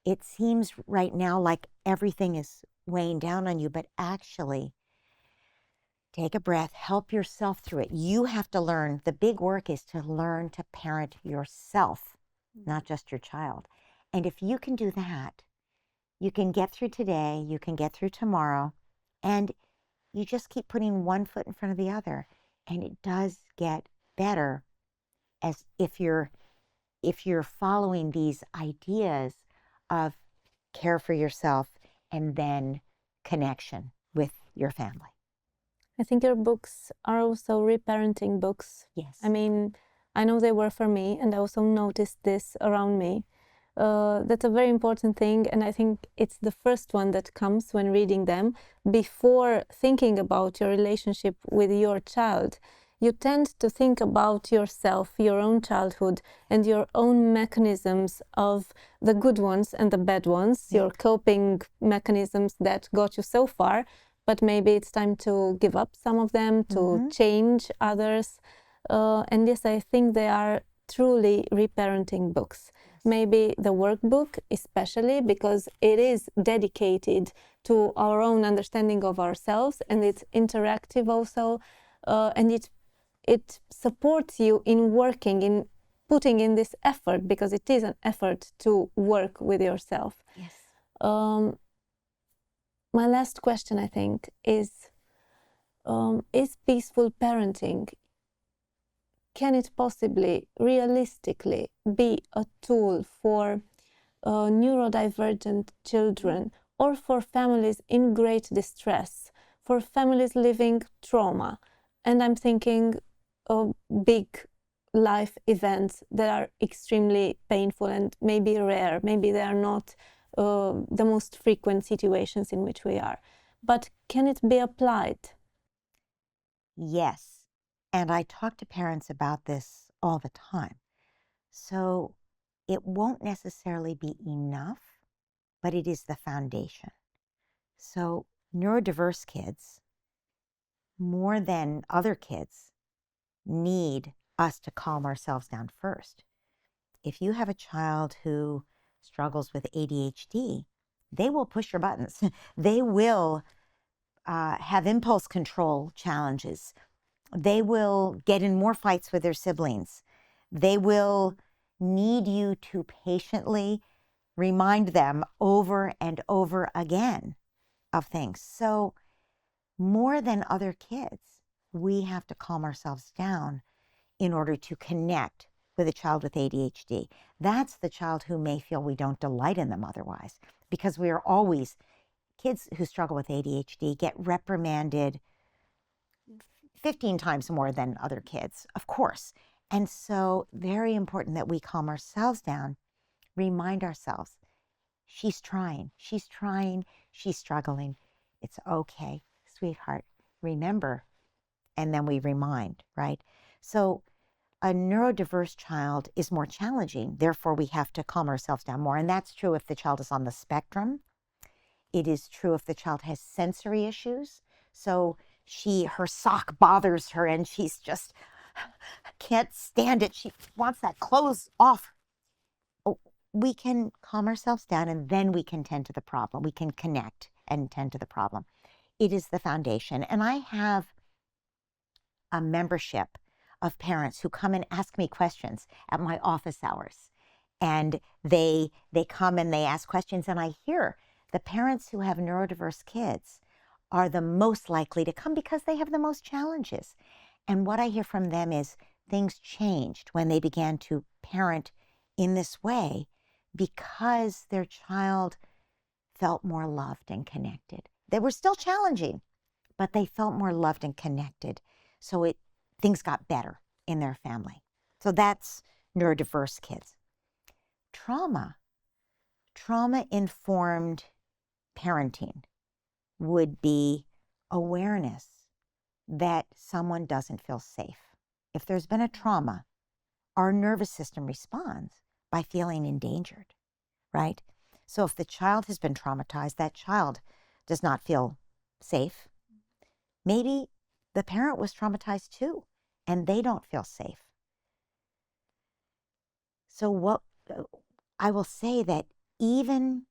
It seems right now like everything is weighing down on you, but actually, take a breath, help yourself through it. You have to learn. The big work is to learn to parent yourself, not just your child. And if you can do that, you can get through today, you can get through tomorrow, and you just keep putting one foot in front of the other. And it does get better as if you're following these ideas of care for yourself and then connection with your family. I think your books are also reparenting books. Yes. I mean, I know they were for me, and I also noticed this around me. That's a very important thing, and I think it's the first one that comes when reading them. Before thinking about your relationship with your child, you tend to think about yourself, your own childhood, and your own mechanisms of the good ones and the bad ones, your coping mechanisms that got you so far, but maybe it's time to give up some of them, to change others. And yes, I think they are truly reparenting books. Maybe the workbook especially, because it is dedicated to our own understanding of ourselves, and it's interactive also, and it supports you in working, in putting in this effort, because it is an effort to work with yourself. Yes. My last question, I think, is peaceful parenting, can it possibly, realistically, be a tool for neurodivergent children or for families in great distress, for families living trauma? And I'm thinking of big life events that are extremely painful and maybe rare. Maybe they are not the most frequent situations in which we are. But can it be applied? Yes. And I talk to parents about this all the time. So it won't necessarily be enough, but it is the foundation. So neurodiverse kids, more than other kids, need us to calm ourselves down first. If you have a child who struggles with ADHD, they will push your buttons. They will have impulse control challenges. They will get in more fights with their siblings. They will need you to patiently remind them over and over again of things. So more than other kids, we have to calm ourselves down in order to connect with a child with ADHD. That's the child who may feel we don't delight in them otherwise, because we are always, kids who struggle with ADHD get reprimanded 15 times more than other kids, of course. And so very important that we calm ourselves down, remind ourselves, she's trying, she's struggling. It's okay, sweetheart, remember. And then we remind, right? So a neurodiverse child is more challenging. Therefore, we have to calm ourselves down more. And that's true if the child is on the spectrum. It is true if the child has sensory issues. So her sock bothers her and she's just can't stand it. She wants that clothes off. We can calm ourselves down and then we can tend to the problem. We can connect and tend to the problem. It is the foundation. And I have a membership of parents who come and ask me questions at my office hours. And they come and they ask questions, and I hear the parents who have neurodiverse kids are the most likely to come because they have the most challenges. And what I hear from them is things changed when they began to parent in this way because their child felt more loved and connected. They were still challenging, but they felt more loved and connected. So things got better in their family. So that's neurodiverse kids. Trauma-informed parenting would be awareness that someone doesn't feel safe. If there's been a trauma, our nervous system responds by feeling endangered, right? So if the child has been traumatized, that child does not feel safe. Maybe the parent was traumatized too, and they don't feel safe. So what I will say that even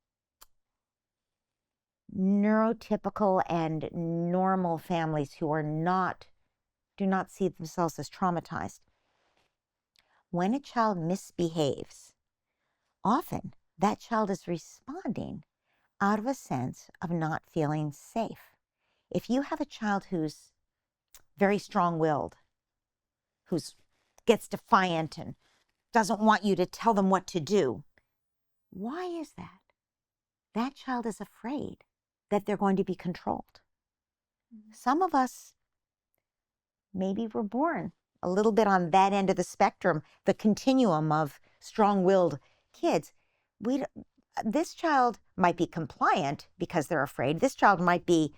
neurotypical and normal families who do not see themselves as traumatized, when a child misbehaves, often that child is responding out of a sense of not feeling safe. If you have a child who's very strong-willed, who gets defiant and doesn't want you to tell them what to do, why is that? That child is afraid that they're going to be controlled. Some of us, maybe we're born a little bit on that end of the spectrum, the continuum of strong-willed kids. This child might be compliant because they're afraid. This child might be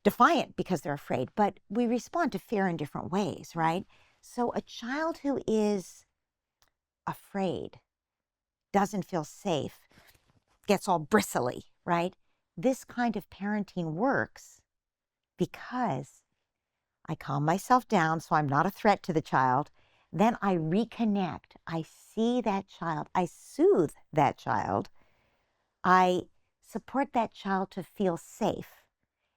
defiant because they're afraid, but we respond to fear in different ways, right? So a child who is afraid, doesn't feel safe, gets all bristly, right? This kind of parenting works because I calm myself down so I'm not a threat to the child. Then I reconnect. I see that child. I soothe that child. I support that child to feel safe.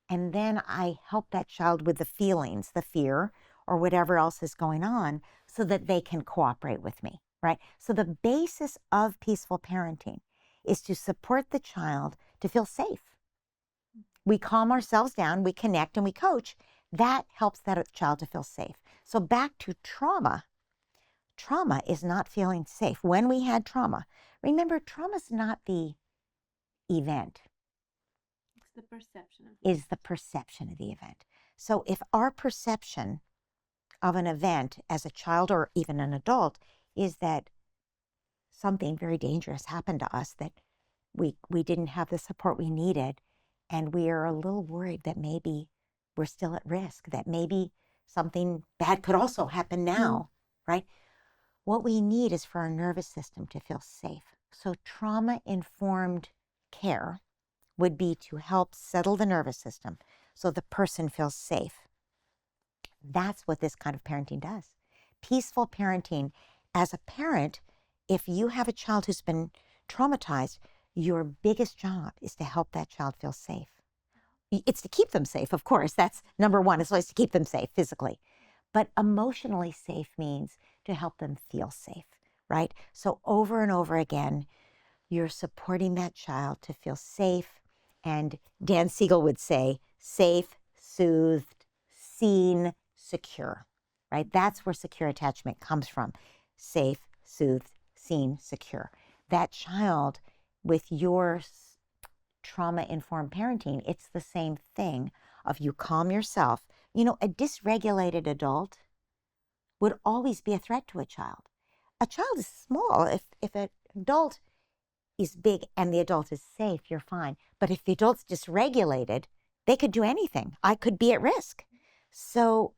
And then I help that child with the feelings, the fear, or whatever else is going on so that they can cooperate with me, right? So the basis of peaceful parenting is to support the child to feel safe. We calm ourselves down, we connect, and we coach. That helps that child to feel safe. So back to trauma. Trauma is not feeling safe. When we had trauma, remember, trauma is not the event. It's the perception of Is the perception of the event. So if our perception of an event as a child or even an adult is that something very dangerous happened to us, that we didn't have the support we needed, and we are a little worried that maybe we're still at risk, that maybe something bad could also happen now, right? What we need is for our nervous system to feel safe. So trauma-informed care would be to help settle the nervous system so the person feels safe. That's what this kind of parenting does. Peaceful parenting. As a parent, if you have a child who's been traumatized, your biggest job is to help that child feel safe. It's to keep them safe, of course. That's number one. It's always to keep them safe physically. But emotionally safe means to help them feel safe, right? So over and over again, you're supporting that child to feel safe. And Dan Siegel would say, safe, soothed, seen, secure, right? That's where secure attachment comes from. Safe, soothed, seen, secure. That child, with your trauma-informed parenting, it's the same thing of you calm yourself. You know, a dysregulated adult would always be a threat to a child. A child is small. If an adult is big and the adult is safe, you're fine. But if the adult's dysregulated, they could do anything. I could be at risk. So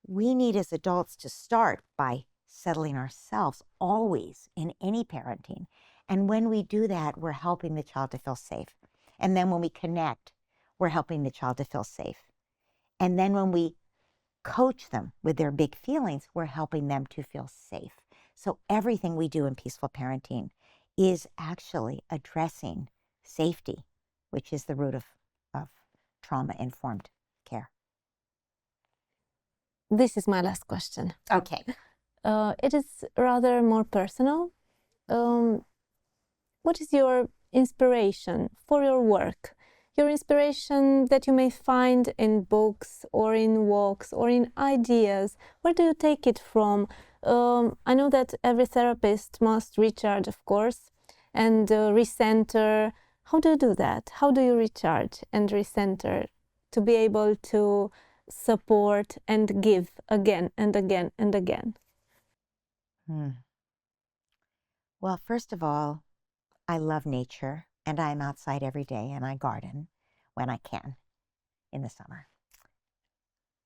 we need as adults to start by settling ourselves always in any parenting. And when we do that, we're helping the child to feel safe. And then when we connect, we're helping the child to feel safe. And then when we coach them with their big feelings, we're helping them to feel safe. So everything we do in peaceful parenting is actually addressing safety, which is the root of trauma-informed care. This is my last question. Okay. It is rather more personal. What is your inspiration for your work? Your inspiration that you may find in books or in walks or in ideas. Where do you take it from? I know that every therapist must recharge, of course, and recenter. How do you do that? How do you recharge and recenter to be able to support and give again and again and again? Well, first of all, I love nature, and I'm outside every day, and I garden when I can in the summer.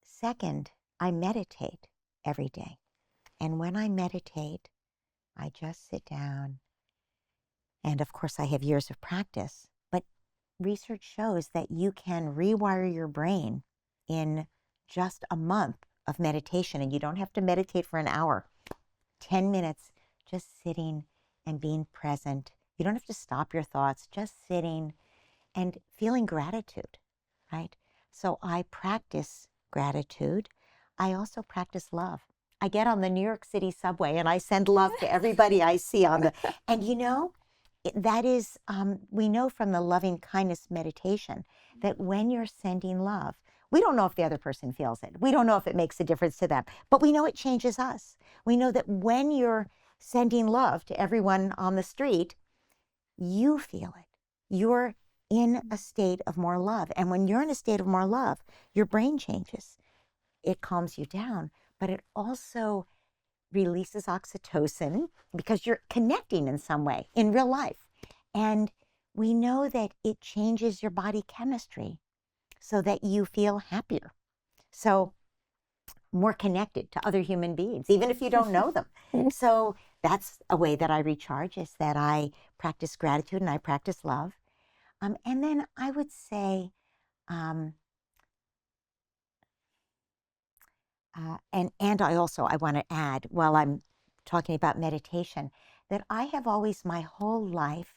Second, I meditate every day. And when I meditate, I just sit down. And of course, I have years of practice, but research shows that you can rewire your brain in just a month of meditation, and you don't have to meditate for an hour. 10 minutes, just sitting and being present. You don't have to stop your thoughts, just sitting and feeling gratitude, right? So I practice gratitude. I also practice love. I get on the New York City subway and I send love to everybody I see on the, and you know, that is, we know from the loving kindness meditation that when you're sending love, we don't know if the other person feels it. We don't know if it makes a difference to them, but we know it changes us. We know that when you're sending love to everyone on the street, you feel it. You're in a state of more love. And when you're in a state of more love, your brain changes. It calms you down, but it also releases oxytocin because you're connecting in some way in real life. And we know that it changes your body chemistry so that you feel happier. So more connected to other human beings, even if you don't know them. So that's a way that I recharge, is that I practice gratitude and I practice love. And then I would say, and I want to add, while I'm talking about meditation, that I have always my whole life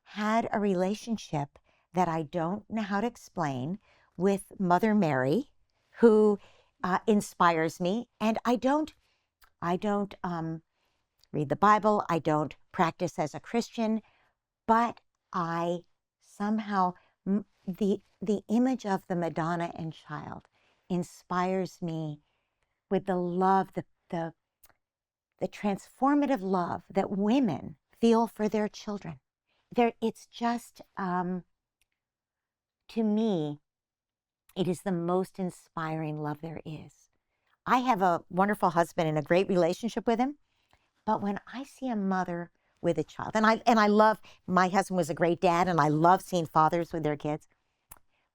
had a relationship that I don't know how to explain with Mother Mary, who inspires me. And I don't read the Bible. I don't practice as a Christian, but I somehow, the image of the Madonna and Child inspires me with the love, the transformative love that women feel for their children. It's just, to me, it is the most inspiring love there is. I have a wonderful husband and a great relationship with him, but when I see a mother with a child, and I love, my husband was a great dad, and I love seeing fathers with their kids,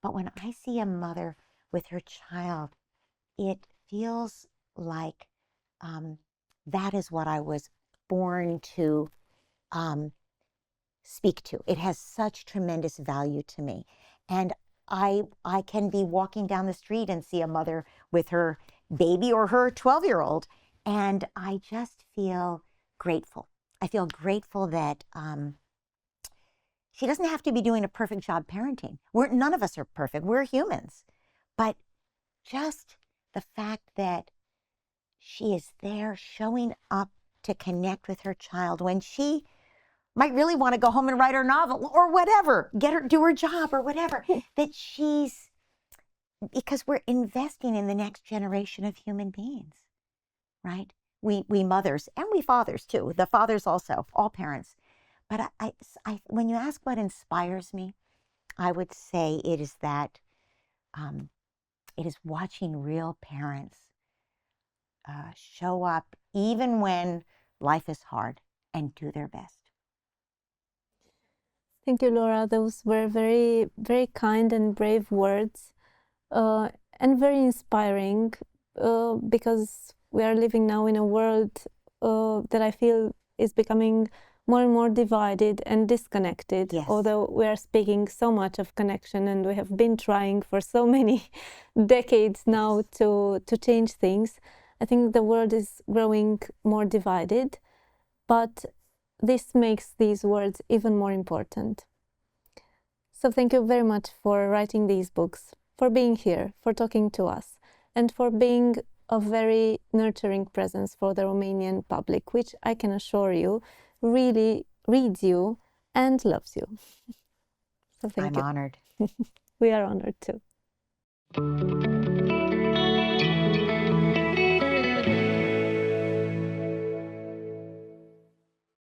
but when I see a mother with her child, it feels like that is what I was born to speak to. It has such tremendous value to me. And I can be walking down the street and see a mother with her baby or her 12-year-old, and I just feel grateful. I feel grateful that she doesn't have to be doing a perfect job parenting. None of us are perfect. We're humans. But just the fact that she is there showing up to connect with her child when she might really want to go home and write her novel or whatever, do her job or whatever, that because we're investing in the next generation of human beings, right? We mothers, and we fathers too, the fathers also, all parents. But when you ask what inspires me, I would say it is that it is watching real parents show up even when life is hard and do their best. Thank you, Laura. Those were very, very kind and brave words, and very inspiring, because we are living now in a world that I feel is becoming more and more divided and disconnected. Yes. Although we are speaking so much of connection, and we have been trying for so many decades now to change things, I think the world is growing more divided, but this makes these words even more important. So thank you very much for writing these books, for being here, for talking to us, and for being a very nurturing presence for the Romanian public, which I can assure you really reads you and loves you. So thank you. I'm honored. We are honored too.